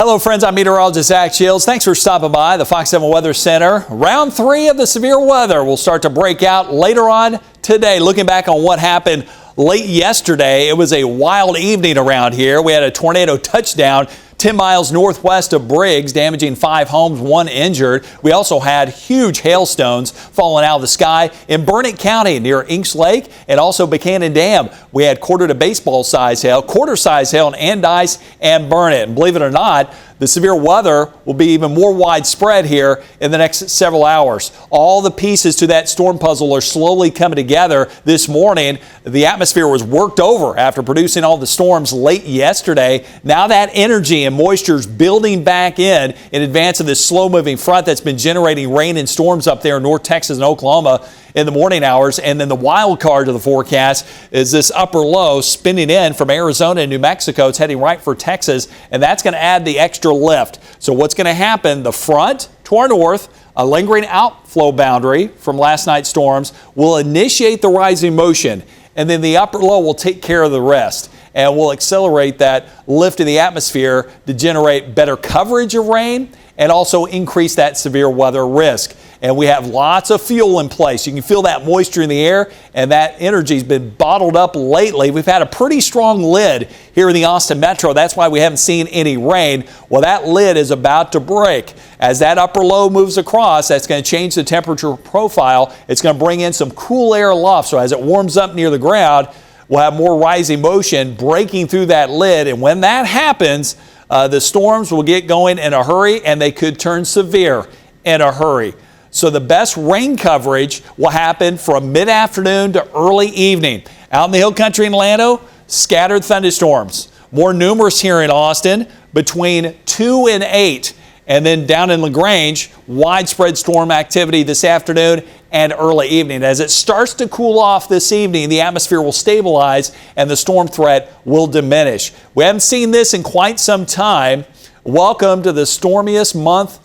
Hello friends, I'm meteorologist Zach Shields. Thanks for stopping by the Fox 7 Weather Center. Round 3 of the severe weather will start to break out later on today. Looking back on what happened late yesterday, it was a wild evening around here. We had a tornado touchdown 10 miles northwest of Briggs, damaging 5 homes, 1 injured. We also had huge hailstones falling out of the sky in Burnett County near Inks Lake and also Buchanan Dam. We had quarter to baseball size hail, quarter size hail in Andice and Burnett. And believe it or not, the severe weather will be even more widespread here in the next several hours. All the pieces to that storm puzzle are slowly coming together this morning. The atmosphere was worked over after producing all the storms late yesterday. Now that energy and moisture is building back in advance of this slow-moving front that's been generating rain and storms up there in North Texas and Oklahoma in the morning hours. And then the wild card of the forecast is this upper low spinning in from Arizona and New Mexico. It's heading right for Texas, and that's going to add the extra lift. So what's going to happen? The front to our north, a lingering outflow boundary from last night's storms, will initiate the rising motion, and then the upper low will take care of the rest and will accelerate that lift in the atmosphere to generate better coverage of rain and also increase that severe weather risk. And we have lots of fuel in place. You can feel that moisture in the air, and that energy's been bottled up lately. We've had a pretty strong lid here in the Austin Metro. That's why we haven't seen any rain. Well, that lid is about to break. As that upper low moves across, that's going to change the temperature profile. It's going to bring in some cool air aloft. So as it warms up near the ground, we'll have more rising motion breaking through that lid. And when that happens, the storms will get going in a hurry, and they could turn severe in a hurry. So the best rain coverage will happen from mid-afternoon to early evening. Out in the hill country in Orlando, scattered thunderstorms. More numerous here in Austin, between 2 and 8. And then down in LaGrange, widespread storm activity this afternoon and early evening. As it starts to cool off this evening, the atmosphere will stabilize and the storm threat will diminish. We haven't seen this in quite some time. Welcome to the stormiest month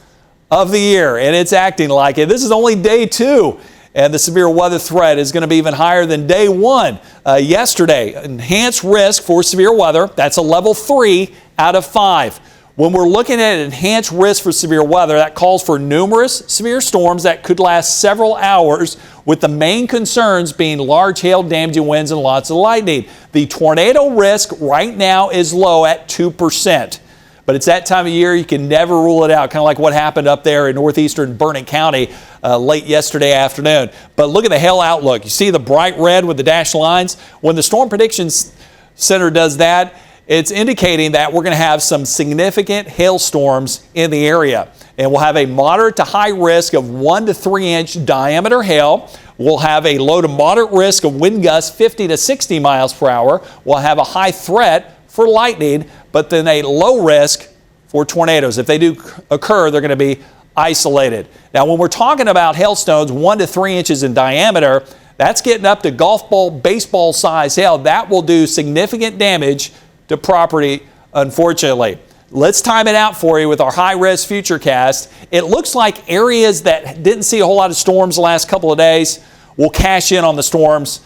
of the year, and it's acting like it. This is only day 2, and the severe weather threat is going to be even higher than day 1. Yesterday, enhanced risk for severe weather, that's a level 3 out of 5. When we're looking at enhanced risk for severe weather, that calls for numerous severe storms that could last several hours, with the main concerns being large hail, damaging winds, and lots of lightning. The tornado risk right now is low at 2%. But it's that time of year, you can never rule it out, kind of like what happened up there in northeastern Burnett County late yesterday afternoon. But look at the hail outlook. You see the bright red with the dashed lines? When the Storm Prediction Center does that, it's indicating that we're going to have some significant hailstorms in the area. And we'll have a moderate to high risk of 1 to 3 inch diameter hail. We'll have a low to moderate risk of wind gusts 50 to 60 miles per hour. We'll have a high threat for lightning, but then a low risk for tornadoes. If they do occur, they're going to be isolated. Now, when we're talking about hailstones 1 to 3 inches in diameter, that's getting up to golf ball, baseball size hail. That will do significant damage to property, unfortunately. Let's time it out for you with our high-res futurecast. It looks like areas that didn't see a whole lot of storms the last couple of days will cash in on the storms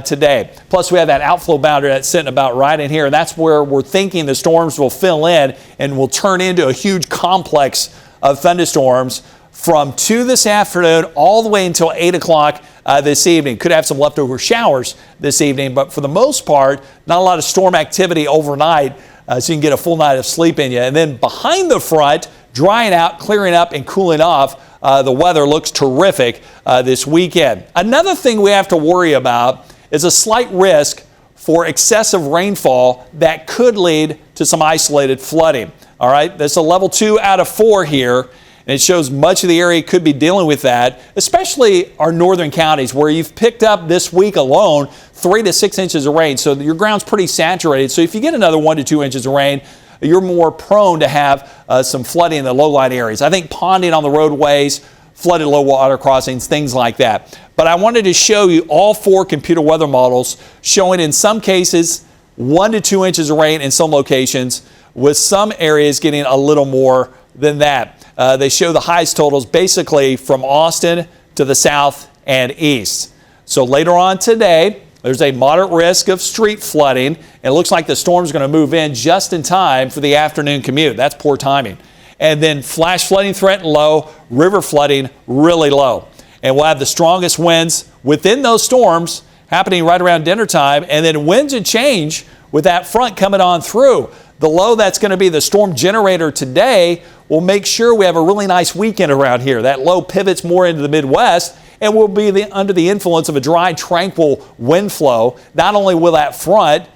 today. Plus, we have that outflow boundary that's sitting about right in here, and that's where we're thinking the storms will fill in and will turn into a huge complex of thunderstorms from 2 this afternoon all the way until 8 o'clock this evening. Could have some leftover showers this evening, but for the most part, not a lot of storm activity overnight, so you can get a full night of sleep in you. And then behind the front, drying out, clearing up, and cooling off. The weather looks terrific this weekend. Another thing we have to worry about is a slight risk for excessive rainfall that could lead to some isolated flooding. All right, that's a level 2 out of 4 here, and it shows much of the area could be dealing with that, especially our northern counties where you've picked up this week alone 3 to 6 inches of rain. So your ground's pretty saturated. So if you get another 1 to 2 inches of rain, you're more prone to have some flooding in the low-lying areas. I think ponding on the roadways, flooded low water crossings, things like that. But I wanted to show you all 4 computer weather models showing in some cases 1 to 2 inches of rain in some locations, with some areas getting a little more than that. They show the highest totals basically from Austin to the south and east. So later on today, There's a moderate risk of street flooding. It looks like the storm's going to move in just in time for the afternoon commute. That's poor timing. And then flash flooding threatened low, river flooding really low. And we'll have the strongest winds within those storms happening right around dinner time. And then winds and change with that front coming on through. The low that's going to be the storm generator today will make sure we have a really nice weekend around here. That low pivots more into the Midwest and will be under the influence of a dry, tranquil wind flow. Not only will that front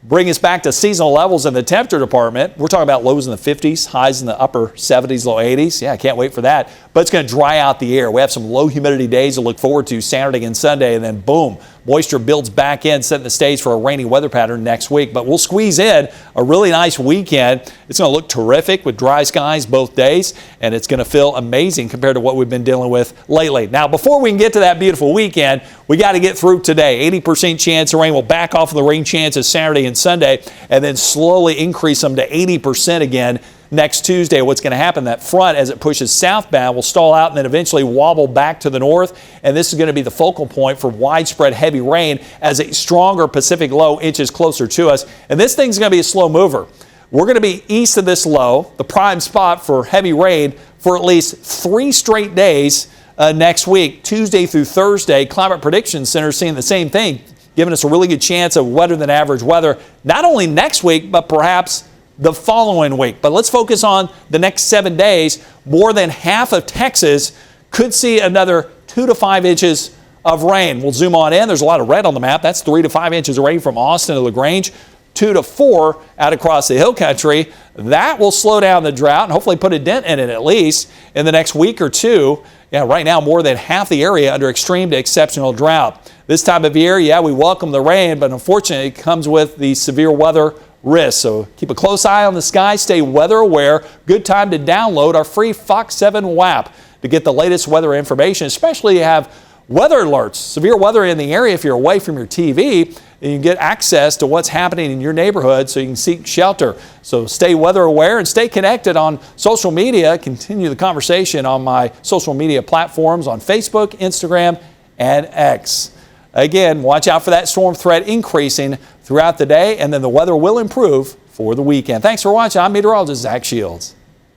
bring us back to seasonal levels in the temperature department. We're talking about lows in the 50s, highs in the upper 70s, low 80s. Yeah, I can't wait for that. But it's going to dry out the air. We have some low humidity days to look forward to Saturday and Sunday, and then boom, moisture builds back in, setting the stage for a rainy weather pattern next week. But we'll squeeze in a really nice weekend. It's going to look terrific with dry skies both days, and it's going to feel amazing compared to what we've been dealing with lately. Now, before we can get to that beautiful weekend, we got to get through today. 80% chance of rain. We'll back off of the rain chances Saturday and Sunday, and then slowly increase them to 80% again next Tuesday. What's going to happen, that front, as it pushes southbound, will stall out and then eventually wobble back to the north. And this is going to be the focal point for widespread heavy rain as a stronger Pacific low inches closer to us. And this thing's going to be a slow mover. We're going to be east of this low, the prime spot for heavy rain for at least 3 straight days next week, Tuesday through Thursday. Climate Prediction Center is seeing the same thing, giving us a really good chance of wetter than average weather, not only next week, but perhaps the following week. But let's focus on the next 7 days. More than half of Texas could see another 2 to 5 inches of rain. We'll zoom on in. There's a lot of red on the map. That's 3 to 5 inches of rain from Austin to LaGrange, 2 to 4 out across the hill country. That will slow down the drought and hopefully put a dent in it at least in the next week or two. Yeah, right now more than half the area under extreme to exceptional drought. This time of year, yeah, we welcome the rain, but unfortunately it comes with the severe weather risk. So keep a close eye on the sky, stay weather aware. Good time to download our free Fox 7 WAP to get the latest weather information, especially if you have weather alerts, severe weather in the area. If you're away from your TV, and you can get access to what's happening in your neighborhood so you can seek shelter. So stay weather aware and stay connected on social media. Continue the conversation on my social media platforms on Facebook, Instagram, and X. Again, watch out for that storm threat increasing throughout the day, and then the weather will improve for the weekend. Thanks for watching. I'm meteorologist Zach Shields.